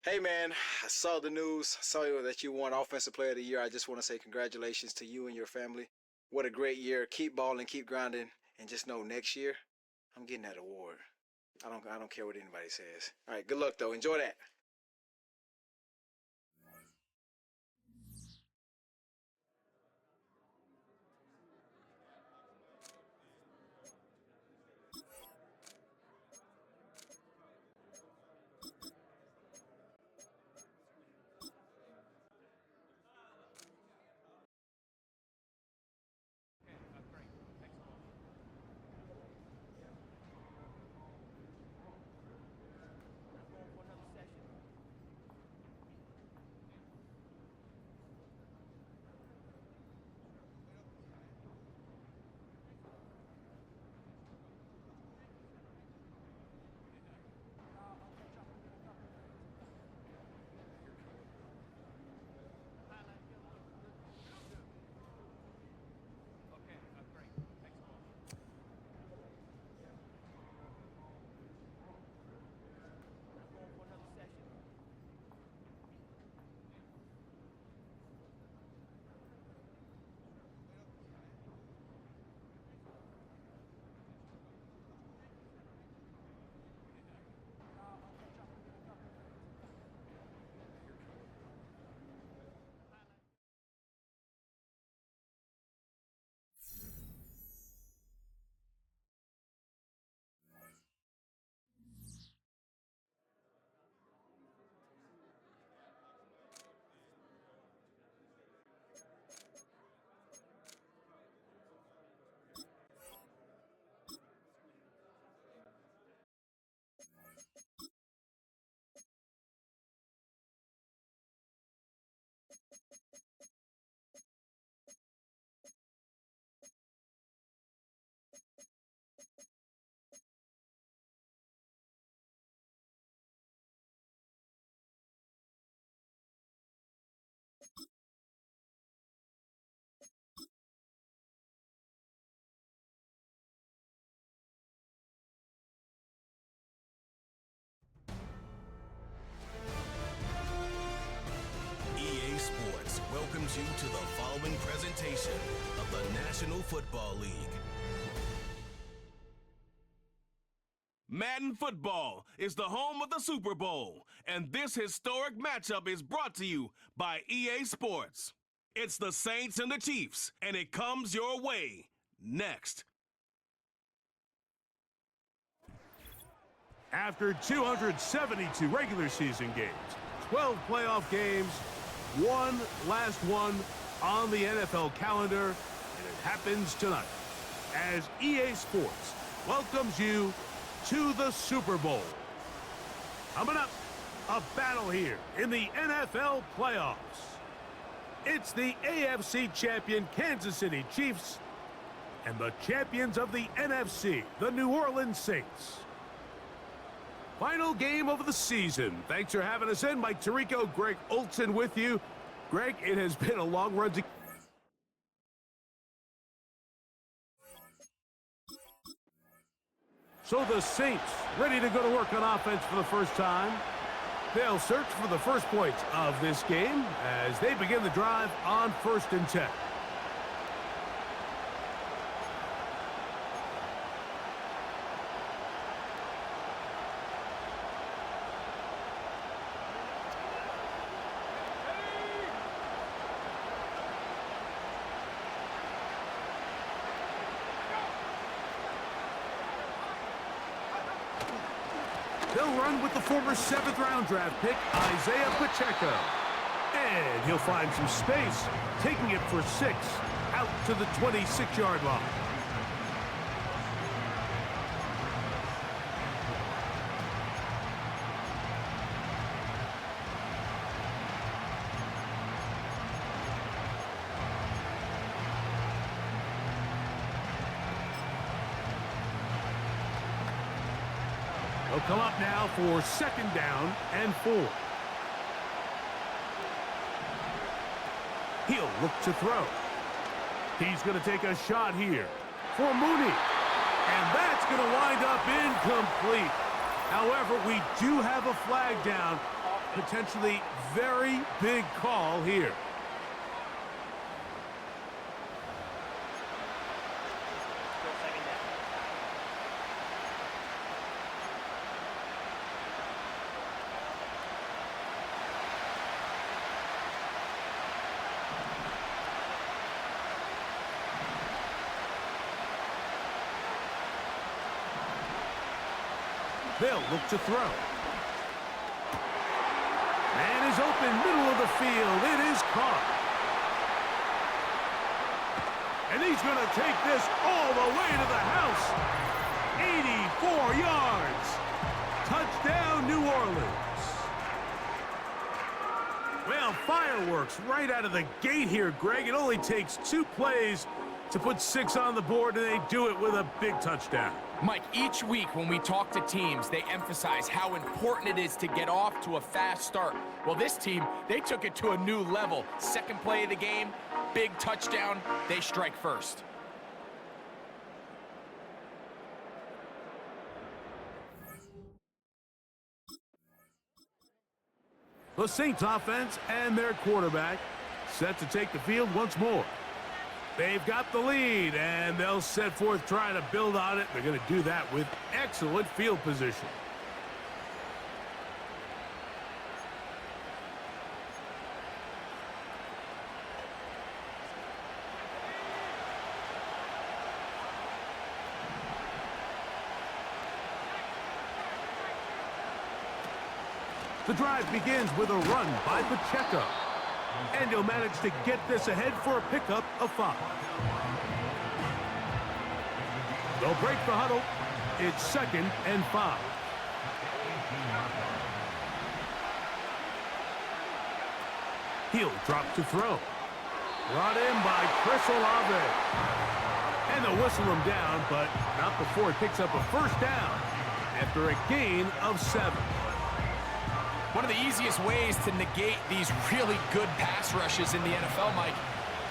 Hey man, I saw the news, saw that you won Offensive Player of the Year. I just want to say congratulations to you and your family. What a great year. Keep balling, keep grinding, and just know next year I'm getting that award. I don't care what anybody says. All right, good luck though. Enjoy that. EA Sports welcomes you to the following presentation of the National Football League. Madden Football is the home of the Super Bowl, and this historic matchup is brought to you by EA Sports. It's the Saints and the Chiefs, and it comes your way next. After 272 regular season games, 12 playoff games, one last one on the NFL calendar, and it happens tonight as EA Sports welcomes you to the Super Bowl. Coming up, a battle here in the NFL playoffs. It's the AFC champion Kansas City Chiefs and the champions of the NFC, the New Orleans Saints. Final game of the season. Thanks for having us in. Mike Tirico, Greg Olson with you. Greg, it has been a long run to... So the Saints ready to go to work on offense for the first time. They'll search for the first points of this game as they begin the drive on 1st and 10. They'll run with the former 7th-round draft pick, Isaiah Pacheco. And he'll find some space, taking it for 6 out to the 26-yard line. They'll come up now for 2nd down and 4. He'll look to throw. He's going to take a shot here for Mooney. And that's going to wind up incomplete. However, we do have a flag down potentially very big call here. They'll look to throw. Man is open, middle of the field. It is caught. And he's going to take this all the way to the house. 84 yards. Touchdown, New Orleans. Well, fireworks right out of the gate here, Greg. It only takes 2 plays to put 6 on the board, and they do it with a big touchdown. Mike, each week when we talk to teams, they emphasize how important it is to get off to a fast start. Well, this team, they took it to a new level. Second play of the game, big touchdown, they strike first. The Saints offense and their quarterback set to take the field once more. They've got the lead, and they'll set forth trying to build on it. They're going to do that with excellent field position. The drive begins with a run by Pacheco. And he'll manage to get this ahead for a pickup of 5. They'll break the huddle. It's 2nd and 5. He'll drop to throw. Brought in by Chris Olave. And they'll whistle him down, but not before he picks up a first down after a gain of 7. One of the easiest ways to negate these really good pass rushes in the NFL, Mike,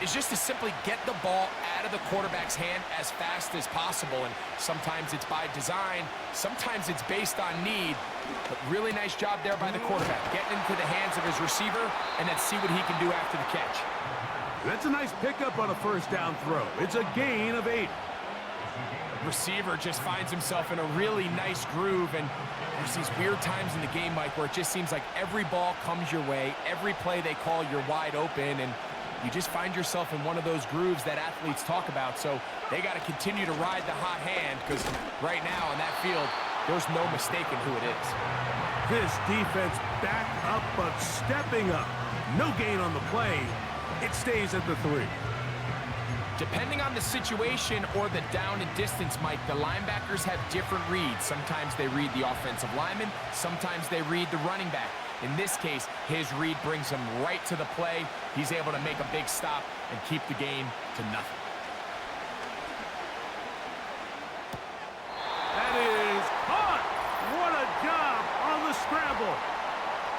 is just to simply get the ball out of the quarterback's hand as fast as possible. And sometimes it's by design, sometimes it's based on need. But really nice job there by the quarterback, getting into the hands of his receiver, and then see what he can do after the catch. That's a nice pickup on a first down throw. It's a gain of 8. Receiver just finds himself in a really nice groove, and there's these weird times in the game, Mike, where it just seems like every ball comes your way, every play they call, you're wide open, and you just find yourself in one of those grooves that athletes talk about. So they got to continue to ride the hot hand, because right now on that field, there's no mistaking who it is. This defense back up, but stepping up. No gain on the play. It stays at the 3. Depending on the situation or the down and distance, Mike, the linebackers have different reads. Sometimes they read the offensive lineman, sometimes they read the running back. In this case, his read brings him right to the play. He's able to make a big stop and keep the game to nothing. That is caught! What a job on the scramble!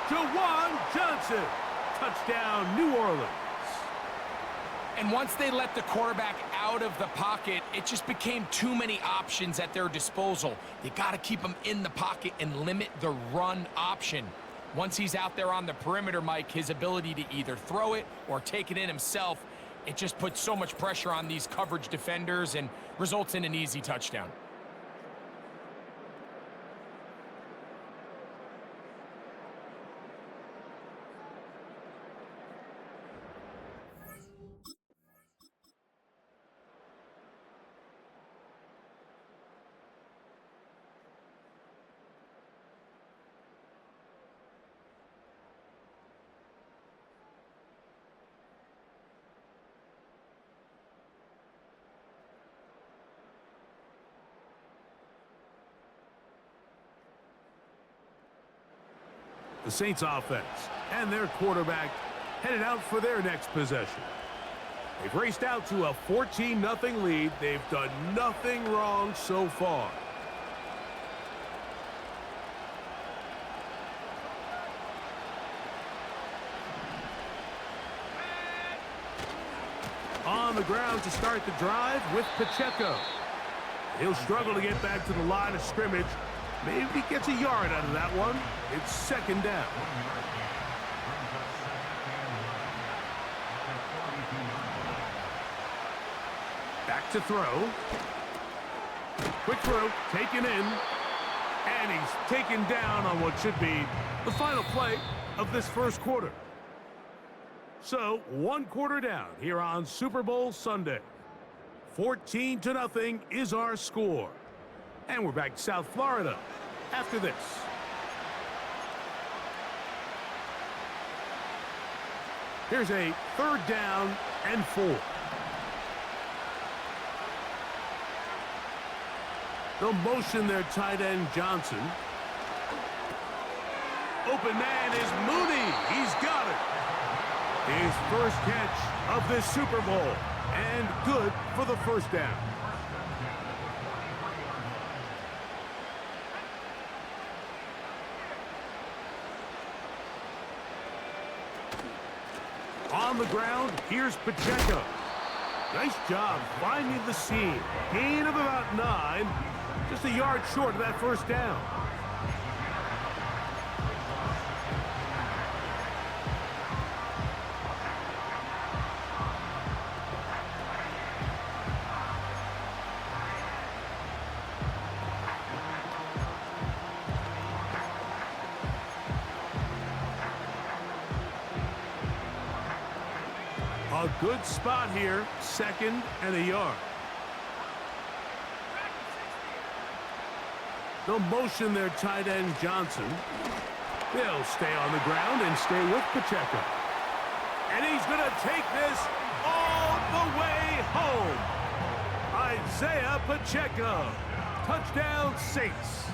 Jawan Johnson, touchdown New Orleans. And once they let the quarterback out of the pocket, it just became too many options at their disposal. They got to keep him in the pocket and limit the run option. Once he's out there on the perimeter, Mike, his ability to either throw it or take it in himself, it just puts so much pressure on these coverage defenders and results in an easy touchdown. The Saints offense and their quarterback headed out for their next possession. They've raced out to a 14-0 lead. They've done nothing wrong so far. On the ground to start the drive with Pacheco. He'll struggle to get back to the line of scrimmage. Maybe gets a yard out of that one. It's second down. Back to throw. Quick throw, taken in. And he's taken down on what should be the final play of this first quarter. So, 1 quarter down here on Super Bowl Sunday. 14-0 is our score. And we're back to South Florida after this. Here's a 3rd down and 4. They'll motion their tight end Johnson. Open man is Mooney. He's got it. His first catch of this Super Bowl. And good for the first down. On the ground, here's Pacheco. Nice job finding the seam. Gain of about 9. Just a yard short of that first down. A good spot here, 2nd and a yard. They'll motion their tight end Johnson. They'll stay on the ground and stay with Pacheco. And he's going to take this all the way home. Isaiah Pacheco. Touchdown Saints.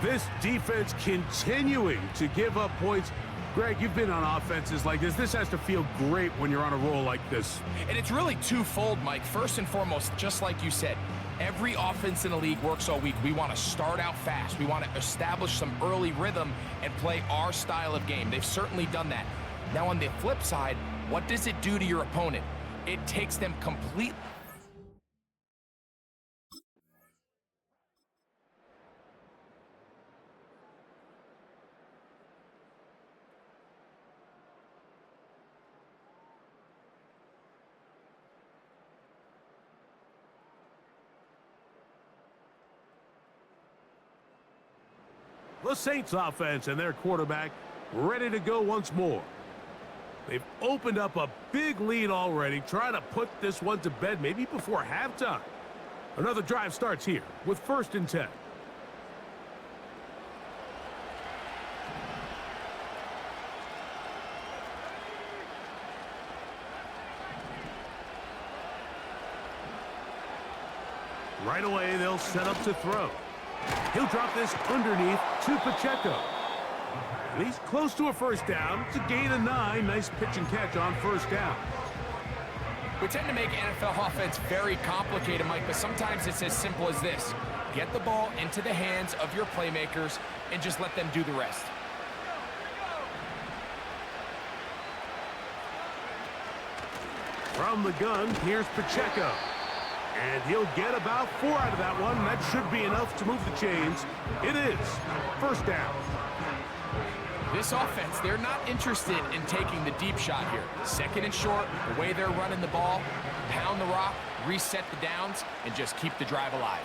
This defense continuing to give up points. Greg, you've been on offenses like this. This has to feel great when you're on a roll like this. And it's really twofold, Mike. First and foremost, just like you said, every offense in the league works all week. We want to start out fast. We want to establish some early rhythm and play our style of game. They've certainly done that. Now, on the flip side, what does it do to your opponent? It takes them completely. The Saints offense and their quarterback ready to go once more. They've opened up a big lead already, trying to put this one to bed maybe before halftime. Another drive starts here with 1st and 10. Right away, they'll set up to throw. He'll drop this underneath to Pacheco. And he's close to a first down. It's a gain of 9. Nice pitch and catch on first down. We tend to make NFL offense very complicated, Mike, but sometimes it's as simple as this. Get the ball into the hands of your playmakers and just let them do the rest. From the gun, here's Pacheco. And he'll get about 4 out of that one. That should be enough to move the chains. It is first down. This offense, they're not interested in taking the deep shot here. 2nd and short, the way they're running the ball, pound the rock, reset the downs, and just keep the drive alive.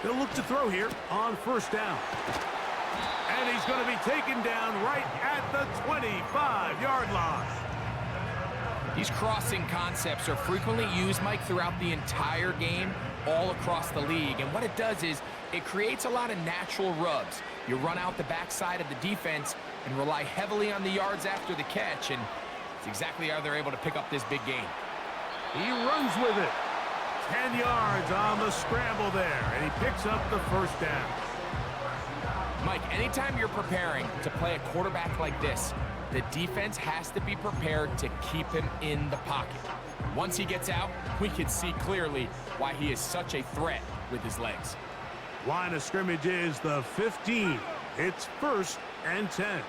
They'll look to throw here on first down. And he's going to be taken down right at the 25-yard line. These crossing concepts are frequently used, Mike, throughout the entire game, all across the league. And what it does is it creates a lot of natural rubs. You run out the backside of the defense and rely heavily on the yards after the catch, and it's exactly how they're able to pick up this big gain. He runs with it. 10 yards on the scramble there, and he picks up the first down. Mike, anytime you're preparing to play a quarterback like this, the defense has to be prepared to keep him in the pocket. Once he gets out, we can see clearly why he is such a threat with his legs. Line of scrimmage is the 15. It's 1st and 10.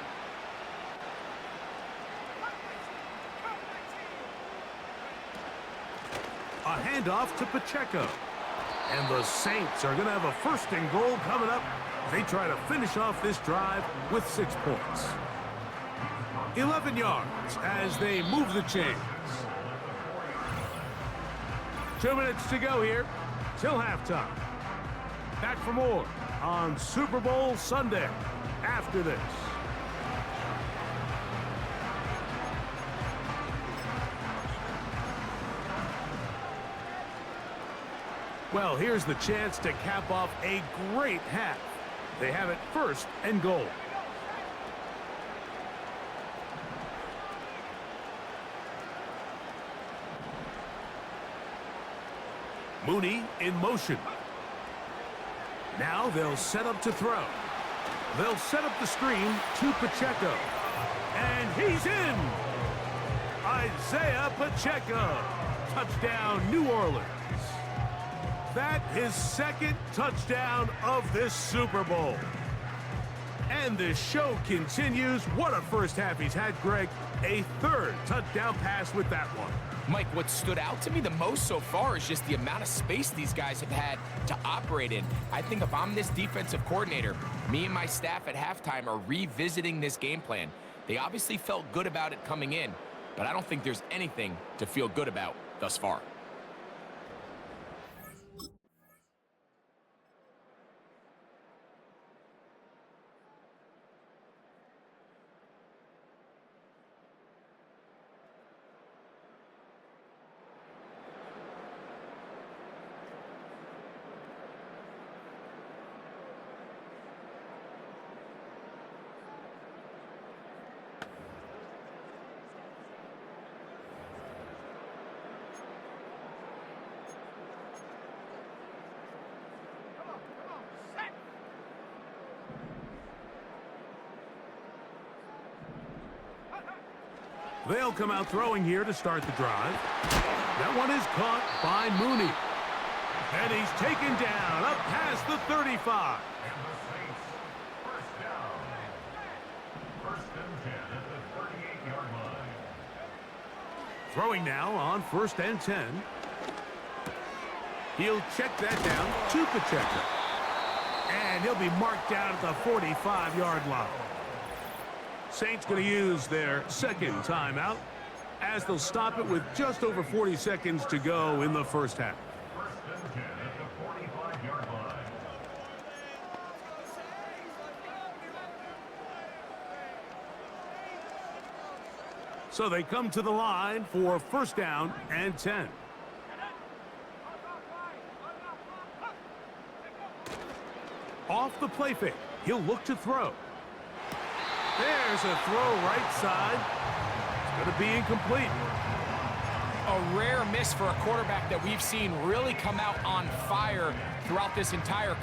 A handoff to Pacheco. And the Saints are going to have a 1st and goal coming up. They try to finish off this drive with 6 points. 11 yards as they move the chains. 2 minutes to go here till halftime. Back for more on Super Bowl Sunday after this. Well, here's the chance to cap off a great half. They have it 1st and goal. Mooney in motion. Now they'll set up to throw. They'll set up the screen to Pacheco. And he's in! Isaiah Pacheco. Touchdown, New Orleans. That his 2nd touchdown of this Super Bowl. And the show continues. What a first half he's had, Greg. A 3rd touchdown pass with that one. Mike, what stood out to me the most so far is just the amount of space these guys have had to operate in. I think if I'm this defensive coordinator, me and my staff at halftime are revisiting this game plan. They obviously felt good about it coming in, but I don't think there's anything to feel good about thus far. They'll come out throwing here to start the drive. That one is caught by Mooney. And he's taken down up past the 35. Throwing now on 1st and 10. He'll check that down to Pacheco. And he'll be marked down at the 45-yard line. Saints going to use their 2nd timeout as they'll stop it with just over 40 seconds to go in the first half. So they come to the line for 1st down and 10. Off the play fake, he'll look to throw. There's a throw right side. It's going to be incomplete. A rare miss for a quarterback that we've seen really come out on fire throughout this entire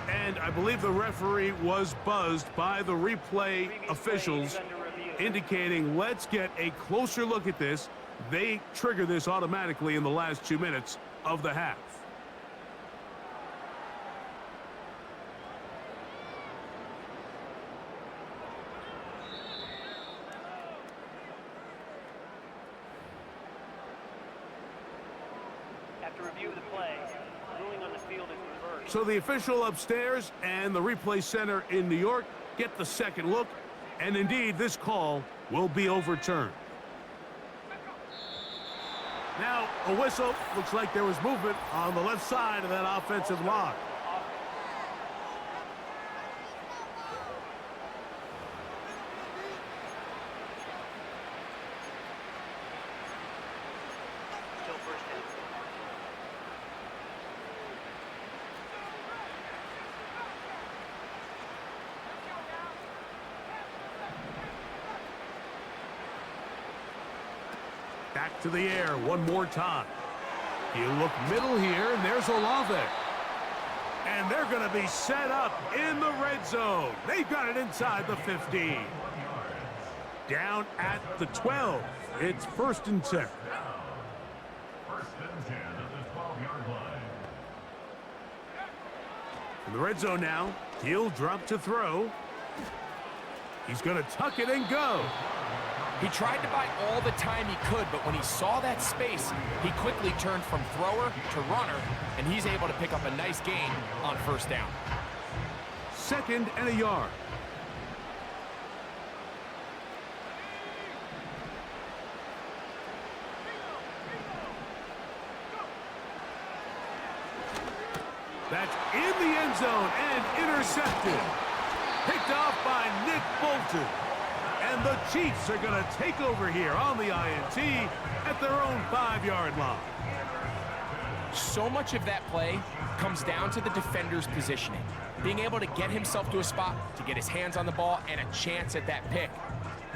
And I believe the referee was buzzed by the replay officials, indicating let's get a closer look at this. They trigger this automatically in the last 2 minutes of the half. So the official upstairs and the replay center in New York get the 2nd look, and indeed this call will be overturned. Now a whistle. Looks like there was movement on the left side of that offensive line. Back to the air one more time. He'll look middle here, and there's Olave. And they're going to be set up in the red zone. They've got it inside the 15. Down at the 12. It's 1st and 10. 1st and 10 at the 12-yard line. In the red zone now, he'll drop to throw. He's going to tuck it and go. He tried to buy all the time he could, but when he saw that space, he quickly turned from thrower to runner, and he's able to pick up a nice gain on first down. 2nd and a yard. That's in the end zone and intercepted. Picked off by Nick Bolton. And the Chiefs are going to take over here on the INT at their own 5-yard line. So much of that play comes down to the defender's positioning. Being able to get himself to a spot, to get his hands on the ball, and a chance at that pick.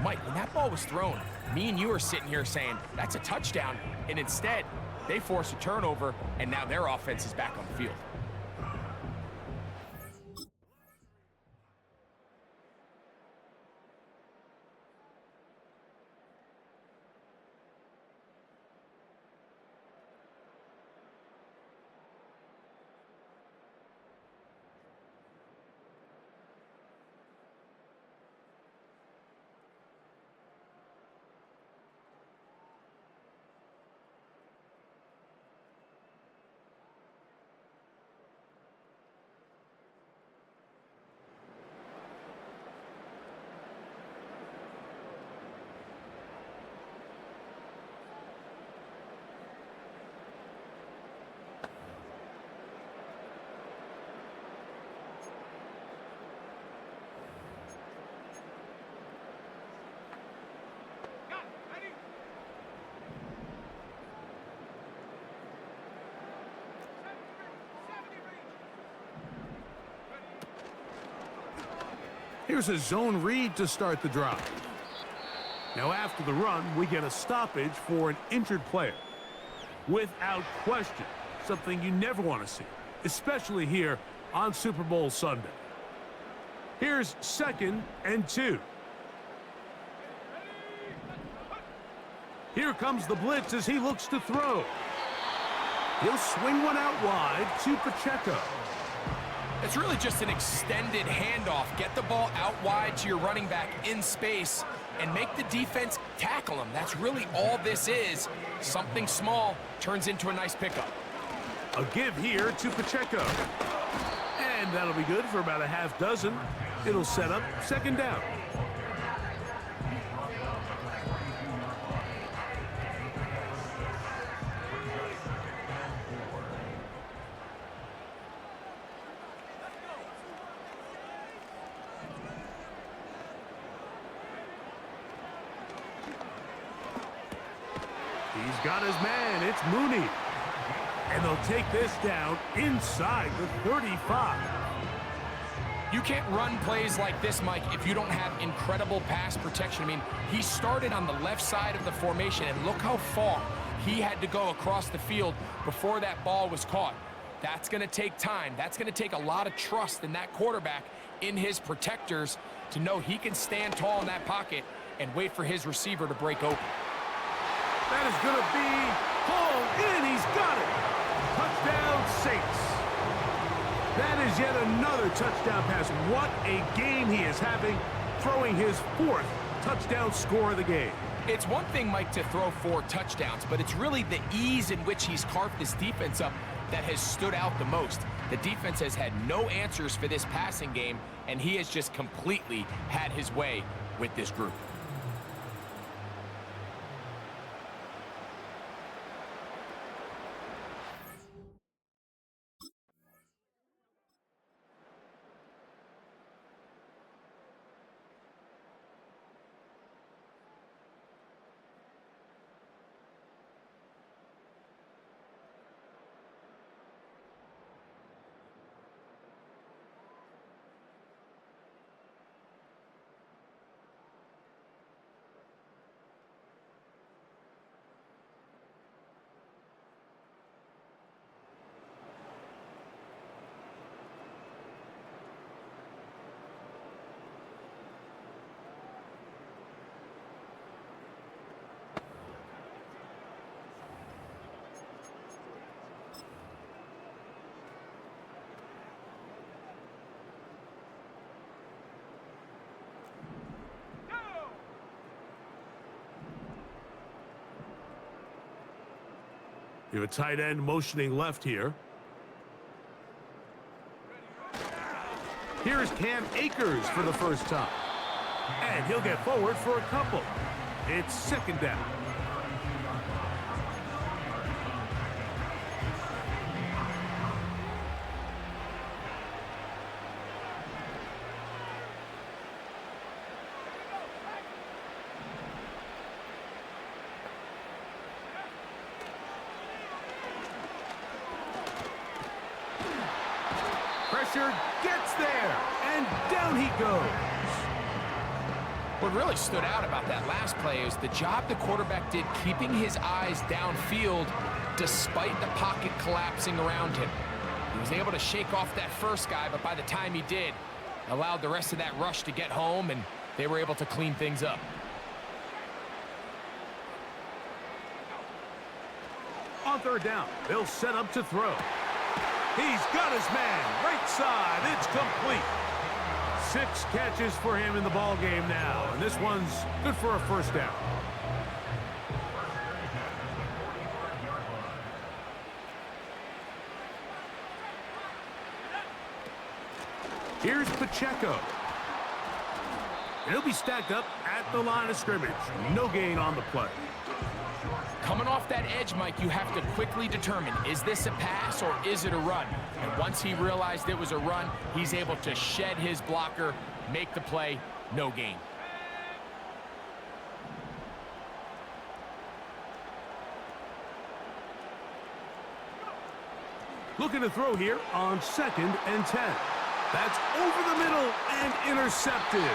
Mike, when that ball was thrown, me and you are sitting here saying, that's a touchdown. And instead, they force a turnover, and now their offense is back on the field. Here's a zone read to start the drive. Now after the run, we get a stoppage for an injured player. Without question, something you never want to see, especially here on Super Bowl Sunday. Here's 2nd and 2. Here comes the blitz as he looks to throw. He'll swing one out wide to Pacheco. It's really just an extended handoff. Get the ball out wide to your running back in space and make the defense tackle him. That's really all this is. Something small turns into a nice pickup. A give here to Pacheco. And that'll be good for about a half dozen. It'll set up 2nd down. He's got his man. It's Mooney. And they'll take this down inside the 35. You can't run plays like this, Mike, if you don't have incredible pass protection. I mean, he started on the left side of the formation, and look how far he had to go across the field before that ball was caught. That's going to take time. That's going to take a lot of trust in that quarterback, in his protectors, to know he can stand tall in that pocket and wait for his receiver to break open. That is going to be hauled in. He's got it. Touchdown, Saints. That is yet another touchdown pass. What a game he is having, throwing his 4th touchdown score of the game. It's one thing, Mike, to throw 4 touchdowns, but it's really the ease in which he's carved this defense up that has stood out the most. The defense has had no answers for this passing game, and he has just completely had his way with this group. You have a tight end motioning left here. Here's Cam Akers for the first time. And he'll get forward for a couple. It's second down. Pressure gets there, and down he goes. What really stood out about that last play is the job the quarterback did keeping his eyes downfield despite the pocket collapsing around him. He was able to shake off that first guy, but by the time he did, allowed the rest of that rush to get home, and they were able to clean things up. On third down, they'll set up to throw. He's got his man, right side, it's complete. 6 catches for him in the ball game now, and this one's good for a first down. Here's Pacheco. And he'll be stacked up at the line of scrimmage. No gain on the play. Coming off that edge, Mike, you have to quickly determine, is this a pass or is it a run? And once he realized it was a run, he's able to shed his blocker, make the play, no gain. Looking to throw here on 2nd and 10. That's over the middle and intercepted.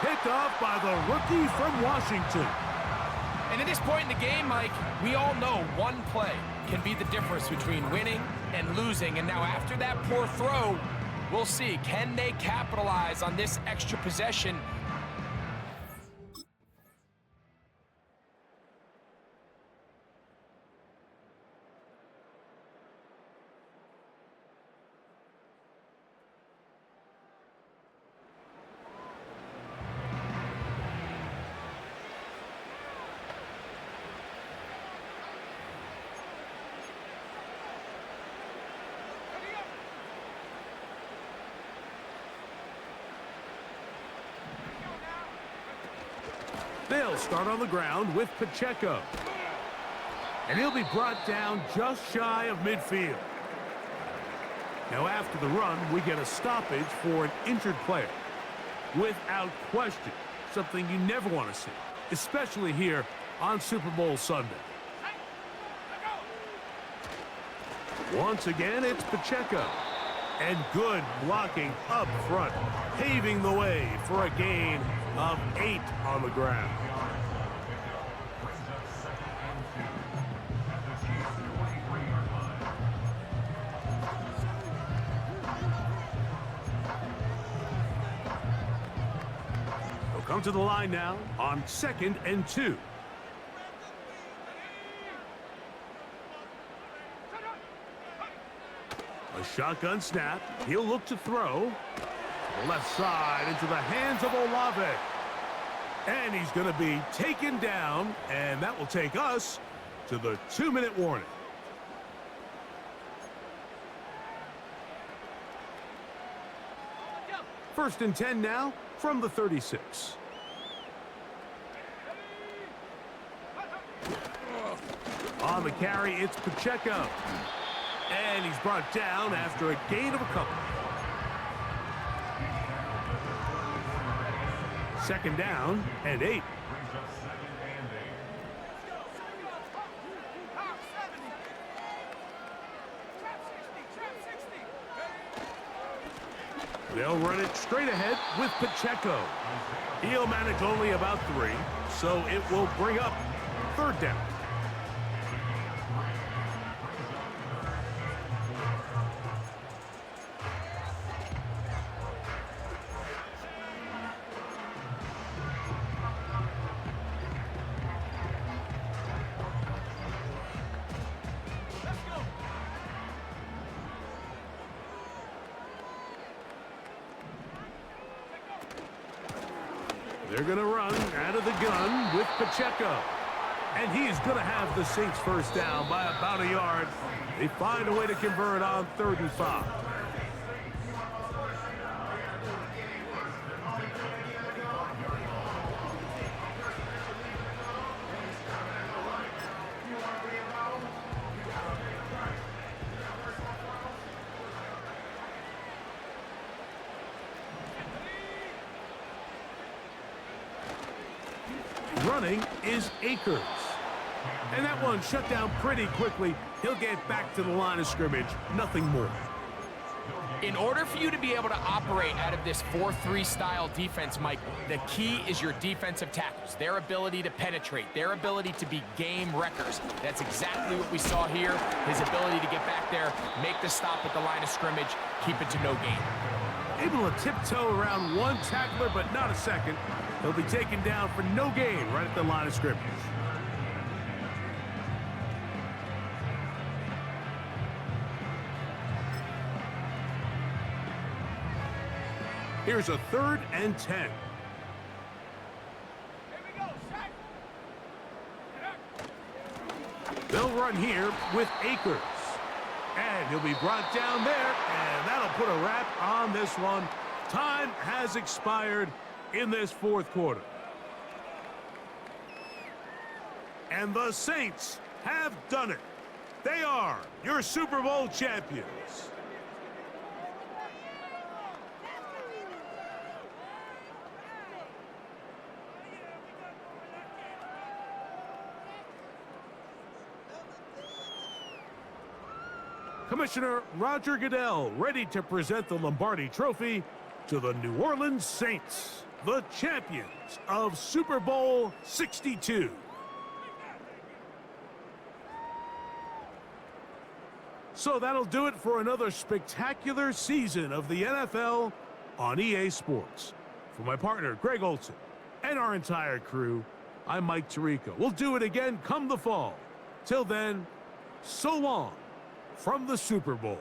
Picked off by the rookie from Washington. And at this point in the game, Mike, we all know one play can be the difference between winning and losing. And now after that poor throw, we'll see, can they capitalize on this extra possession? They'll start on the ground with Pacheco. And he'll be brought down just shy of midfield. Now after the run, we get a stoppage for an injured player. Without question, something you never want to see, especially here on Super Bowl Sunday. Once again, it's Pacheco. And good blocking up front, paving the way for a gain of 8 on the ground. They'll come to the line now on 2nd and 2. A shotgun snap. He'll look to throw. The left side into the hands of Olave. And he's going to be taken down. And that will take us to the 2-minute warning. First and 10 now from the 36. On the carry, it's Pacheco. And he's brought down after a gain of a couple. Second down and 8. They'll run it straight ahead with Pacheco. He'll manage only about 3, so it will bring up 3rd down. They're going to run out of the gun with Pacheco. And he is going to have the Saints first down by about a yard. They find a way to convert on 3rd and 5. Running is Akers. And that one shut down pretty quickly. He'll get back to the line of scrimmage. Nothing more. In order for you to be able to operate out of this 4-3 style defense, Mike, the key is your defensive tackles, their ability to penetrate, their ability to be game wreckers. That's exactly what we saw here. His ability to get back there, make the stop at the line of scrimmage, keep it to no gain. Able to tiptoe around one tackler, but not a second. He'll be taken down for no gain right at the line of scrimmage. Here's a 3rd and 10. They'll run here with Akers. And he'll be brought down there, and that'll put a wrap on this one. Time has expired in this 4th quarter. And the Saints have done it. They are your Super Bowl champions. Commissioner Roger Goodell ready to present the Lombardi Trophy to the New Orleans Saints, the champions of Super Bowl 62. So that'll do it for another spectacular season of the NFL on EA Sports. For my partner, Greg Olson, and our entire crew, I'm Mike Tirico. We'll do it again come the fall. Till then, so long from the Super Bowl.